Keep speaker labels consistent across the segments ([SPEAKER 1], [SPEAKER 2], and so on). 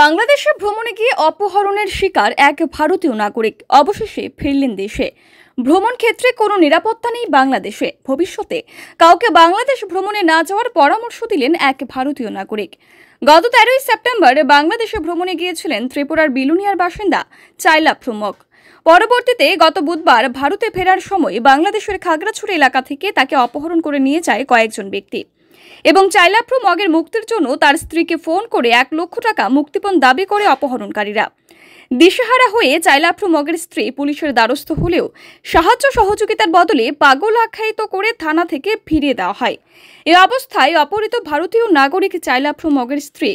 [SPEAKER 1] বাংলাদেশে ভ্রমণে গিয়ে অপহরণের শিকার এক ভারতীয় নাগরিক অবশেষে ফিরলেন দেশে। ভ্রমণ ক্ষেত্রে কোনো নিরাপত্তা নেই বাংলাদেশে। ভবিষ্যতে কাউকে বাংলাদেশ ভ্রমণে না যাওয়ার পরামর্শ দিলেন এক ভারতীয় নাগরিক। গত 13ই সেপ্টেম্বর বাংলাদেশে ভ্রমণে গিয়েছিলেন ত্রিপুরার বিলুনিয়ার বাসিন্দা চাইলা প্রমুখ। পরবর্তীতে গত বুধবার ভারতে ফেরার সময় বাংলাদেশের খাগড়াছড়ি এলাকা থেকে তাকে অপহরণ করে নিয়ে যায় কয়েকজন ব্যক্তি এবং চাইলাপ্রু মগের মুক্তির জন্য তার স্ত্রীকে ফোন করে 1 লক্ষ টাকা মুক্তিপণ দাবি করে অপহরণকারীরা। দিশেহারা হয়ে চাইলাপ্রু মগের স্ত্রী পুলিশের দ্বারস্থ হলেও সাহায্য সহযোগিতার বদলে পাগল আখ্যায়িত করে থানা থেকে ফিরিয়ে দেওয়া হয়। এই অবস্থায় অপহৃত ভারতীয় নাগরিক চাইলাপ্রু মগের স্ত্রী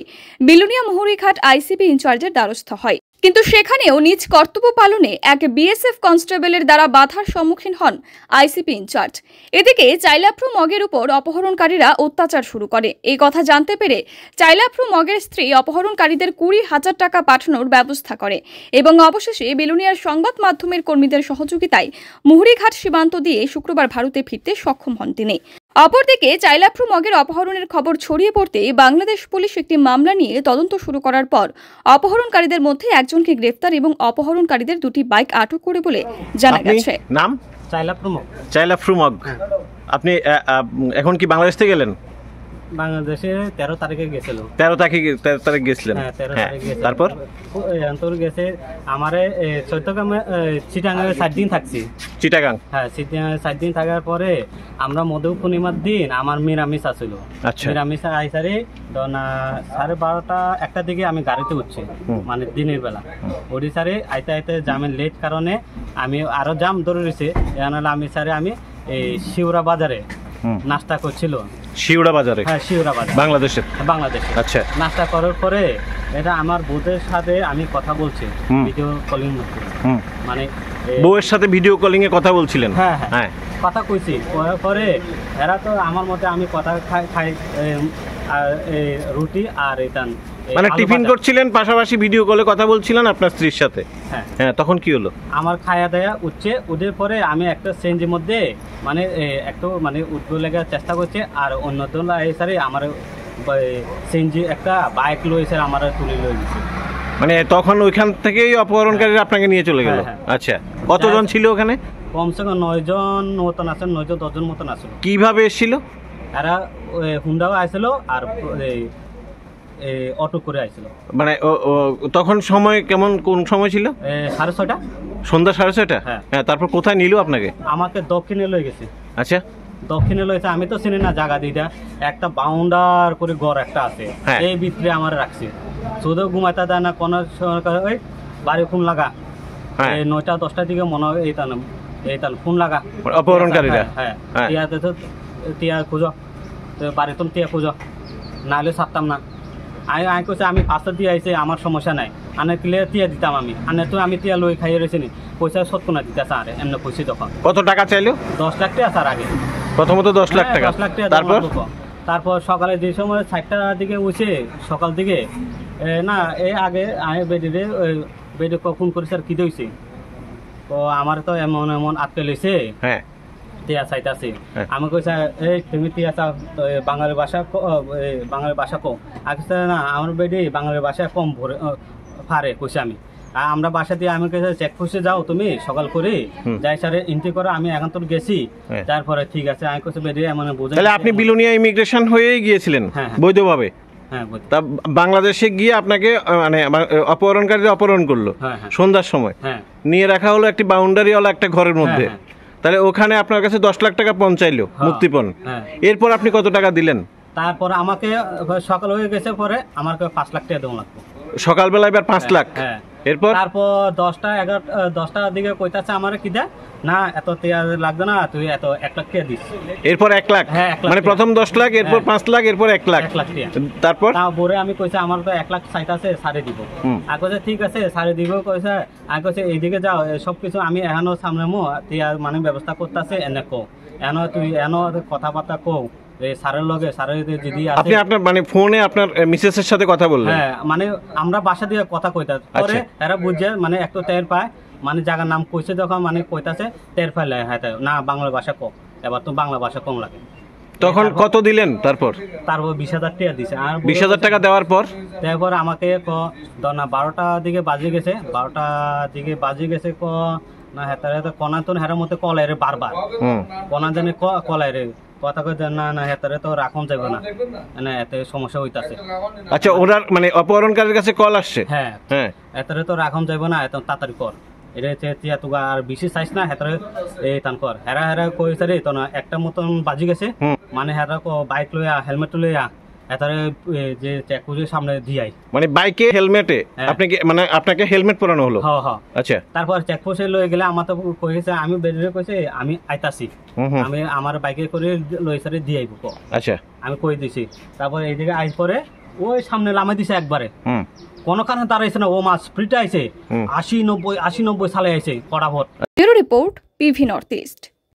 [SPEAKER 1] বিলুনিয়া মুহুরীঘাট আইসিপি ইনচার্জের দ্বারস্থ হয়, কিন্তু সেখানেও নিজ কর্তব্য পালনে এক বিএসএফ কনস্টেবলের দ্বারা বাধার সম্মুখীন হন আইসিপি ইনচার্জ। এদিকে চাইলাপ্রু মগের উপর অপহরণকারীরা অত্যাচার শুরু করে। এই কথা জানতে পেরে চাইলাপ্রু মগের স্ত্রী অপহরণকারীদের 20,000 টাকা পাঠানোর ব্যবস্থা করে এবং অবশেষে বিলুনিয়ার সংবাদ মাধ্যমের কর্মীদের সহযোগিতায় মুহুরীঘাট সীমান্ত দিয়ে শুক্রবার ভারতে ফিরতে সক্ষম হন তিনি। অপরদিকে চাইলাপ্রু মগের অপহরণের খবর ছড়িয়ে পড়তে বাংলাদেশ পুলিশ একটি মামলা নিয়ে তদন্ত শুরু করার পর অপহরণকারীদের মধ্যে একজনকে গ্রেফতার এবং অপহরণকারীদের 2টি বাইক আটক করে বলে জানা গেছে।
[SPEAKER 2] নাম চাইলাপ্রু মগ। আপনি এখন কি বাংলাদেশ থেকে গেলেন?
[SPEAKER 3] বাংলাদেশে 13 তারিখে গেছিল।
[SPEAKER 2] 13 তারিখ গেছিলেন? তারপর
[SPEAKER 3] তোর গেছে আমারে চৈত্যগ্রামে চিটাগাং 7 দিন থাকছি।
[SPEAKER 2] চিটাগাং?
[SPEAKER 3] হ্যাঁ, চিটাগাং 7 দিন থাকার পরে আমরা মধু পূর্ণিমার দিন আমার মিরামিস আসছিল।
[SPEAKER 2] আচ্ছা।
[SPEAKER 3] মিরামিস আইসারে 12:30 1টা দিকে আমি গাড়িতে উঠছি, মানে দিনের বেলা ওড়িশারে আইতে আইতে জামের লেট কারণে আমি আরো জাম ধরে রয়েছে। এনালে আমি স্যারে আমি এই শিউরা বাজারে নাস্তা করছিল।
[SPEAKER 2] শিউরা বাজারে?
[SPEAKER 3] হ্যাঁ, শিউরা বাজার, বাংলাদেশে।
[SPEAKER 2] আচ্ছা।
[SPEAKER 3] নাস্তা করার পরে এটা আমার বউদের সাথে আমি কথা বলছি ভিডিও কলিং মধ্যে, মানে
[SPEAKER 2] বউয়ের সাথে ভিডিও কলিং এ কথা বলছিলেন?
[SPEAKER 3] হ্যাঁ হ্যাঁ, কথা কইছি। পরে এরা তো আমার মতে আমি কথা খাই রুটি আর এটান,
[SPEAKER 2] মানে টিফিন করছিলেন পাশাপাশি ভিডিও কলে কথা বলছিলেন আপনার স্ত্রীর সাথে? হ্যাঁ। তখন কি হলো? আমার
[SPEAKER 3] খায়া দেয়া উঠছে, ওদের পরে আমি একটা চেঞ্জের মধ্যে মানে একটু মানে উঠবো লেগে চেষ্টা করছে, আর অন্যজন এসে আমার চেঞ্জি একটা বাইক লইছে আমার তুলে লই গেছে।
[SPEAKER 2] মানে তখন ওইখান থেকেই অপহরণকারীরা আপনাকে নিয়ে চলে গেল? আচ্ছা। কতজন ছিল ওখানে?
[SPEAKER 3] কমসে কম 9 জন মতন আছে, 9-10 জন মতন আছে।
[SPEAKER 2] কিভাবে এসেছিল
[SPEAKER 3] এরা? হুন্ডাও আসছিল আর অটো করে আইছিল।
[SPEAKER 2] মানে তখন সময় কেমন, কোন সময় ছিল?
[SPEAKER 3] 6:30।
[SPEAKER 2] সন্ধ্যা 6:30? হ্যাঁ। তারপর কোথায় নিল আপনাকে?
[SPEAKER 3] আমাকে দক্ষিণে লয়ে গেছে।
[SPEAKER 2] আচ্ছা।
[SPEAKER 3] দক্ষিণে লয়েছে, আমি তো চিনি না জায়গা দিটা। একটা বাউন্ডার করে ঘর একটা আছে, এই ভিতরে আমার রাখছে। শুধু ঘুমাইতে দেয় না কোন ওই বাড়ি ফোন লাগা। 9টা-10টার দিকে মনে হয় এইতান ফোন লাগা
[SPEAKER 2] অপহরণকারীরা।
[SPEAKER 3] হ্যাঁ, টিয়াতে তো টিয়া খুঁজো, বাড়ি তো টিয়া খুঁজো, নাহলে ছাড়তাম না। আমি কইছে আমি 5টা দিয়ে আইছে, আমার সমস্যা নাই, আনে ক্লিয়ার টিয়া দিতাম আমি। আনে তো আমি টিয়া লই খাইয়ে রয়েছি নি, পয়সা 70 না দিতে স্যার। এমনি কইছি তখন।
[SPEAKER 2] কত টাকা চাইলো?
[SPEAKER 3] 10 লাখ টাকা স্যার। আগে
[SPEAKER 2] প্রথমত 10 লাখ টাকা।
[SPEAKER 3] 10 লাখ টাকা। তারপর সকালে যে সময় 7টার দিকে উঠে, সকাল দিকে না এই আগে আমি বেডে ফোন করি, স্যার কি দইছে? তো আমার তো এমন এমন আটকে লইছে। হ্যাঁ, টিয়া চাইতাছি। আমি কইছে এই তুমি টিয়া চাও, বাঙালি ভাষা কম। আগে না আমার বেডে বাঙালি ভাষা কম পারে কইছে আমি। আমরা বাসা দিয়ে আমি কেছে চেকপোস্টে যাও তুমি সকাল করে, যাই স্যারে এন্ট্রি করো। আমি এখন তো গেছি, তারপরে ঠিক আছে আমি কইছে বেডে এমন বোঝাই।
[SPEAKER 2] তাহলে আপনি বিলুনিয়া ইমিগ্রেশন হয়েই গিয়েছিলেন বৈধভাবে?
[SPEAKER 3] হ্যাঁ।
[SPEAKER 2] তা বাংলাদেশে গিয়ে আপনাকে মানে অপহরণকারীরা অপহরণ করলো সন্ধ্যার সময়, নিয়ে রাখা হলো একটি বাউন্ডারিওয়ালা একটা ঘরের মধ্যে। তাহলে ওখানে আপনার কাছে 10 লাখ টাকা পৌঁছাইলো মুক্তিপণ। এরপর আপনি কত টাকা দিলেন?
[SPEAKER 3] তারপর আমাকে সকাল হয়ে গেছে, পরে আমাকে 5 লাখ টাকা দেওয়া লাগতো
[SPEAKER 2] সকালবেলা। এবার 5 লাখ। এরপর
[SPEAKER 3] তারপর 10টার দিকে কইতাছে আমার কি দে না, এত টিয়া লাগবে না, তুই এত 1 লাখ টাকা দিস।
[SPEAKER 2] এরপর 1 লাখ? মানে প্রথম 10 লাখ, এরপর 5 লাখ, এরপর 1 লাখ। তারপর
[SPEAKER 3] পরে আমি কইছে আমার তো 1 লাখ চাইতাছে, সারে দিব। আর কইছে ঠিক আছে সারে দিব কইছে। আর কইছে এইদিকে যাও, সবকিছু আমি এখনো সামনে টিয়া মানে ব্যবস্থা করতেছে, এনে কো এনো তুই এনো কথাবার্তা কো স্যারের লগে। স্যারের যদি
[SPEAKER 2] আপনি আপনার মানে ফোনে আপনার মিসেসের সাথে কথা বললেন?
[SPEAKER 3] হ্যাঁ, মানে আমরা বাসা দিয়ে কথা কইতা, পরে এরা বুঝে মানে একটু টের পায়, মানে জায়গার নাম কইছে যখন মানে কইতাছে টের পাইলে। হ্যাঁ না, বাংলা ভাষা কম, এবার তো বাংলা ভাষা কম লাগে।
[SPEAKER 2] তখন কত দিলেন? তারপর
[SPEAKER 3] 20,000 টাকা দিছে। আর
[SPEAKER 2] 20,000 টাকা দেওয়ার পর
[SPEAKER 3] তারপর আমাকে না 12টা দিকে বাজে গেছে, 12টা দিকে বাজে গেছে না হেতারে কনা তো হেরার মধ্যে কলাইরে বারবার কনা জানে কলাইরে কথা কই না না হেতারে তো রাখুন যাবে না, মানে এতে সমস্যা হইতাছে।
[SPEAKER 2] আচ্ছা, ওনার মানে অপহরণকারীর কাছে কল আসছে?
[SPEAKER 3] হ্যাঁ হ্যাঁ, হেতারে তো রাখুন যাবে না, এত তাড়াতাড়ি কর, এটা তিয়া তুগা আর বেশি চাইছ না হেতারে এই তান কর। হেরা হেরা কইছে রে তো না একটা মতন বাজি গেছে, মানে হেরা বাইক লইয়া হেলমেট লইয়া হেতারে যে চেকপোস্টের সামনে দিয়াই, মানে
[SPEAKER 2] বাইকে হেলমেটে আপনাকে মানে আপনাকে হেলমেট পরানো হলো?
[SPEAKER 3] হ্যাঁ হ্যাঁ।
[SPEAKER 2] আচ্ছা,
[SPEAKER 3] তারপর চেকপোস্টে লয়ে গেলে আমার তো কইছে আমি বেরিয়ে কইছে আমি আইতাছি, আমি আমার বাইকে করে লইসারে দিয়ে আইব।
[SPEAKER 2] আচ্ছা, আমি
[SPEAKER 3] কই দিছি। তারপর এইদিকে আইস পরে ওই সামনে লামাই দিছে একবারে, কোনো কারণে দাঁড়াইছে না, ও মাছ ফ্রিটা আইছে 80-90 সালে আইছে ফটাফট।
[SPEAKER 1] Bureau report, PV north east.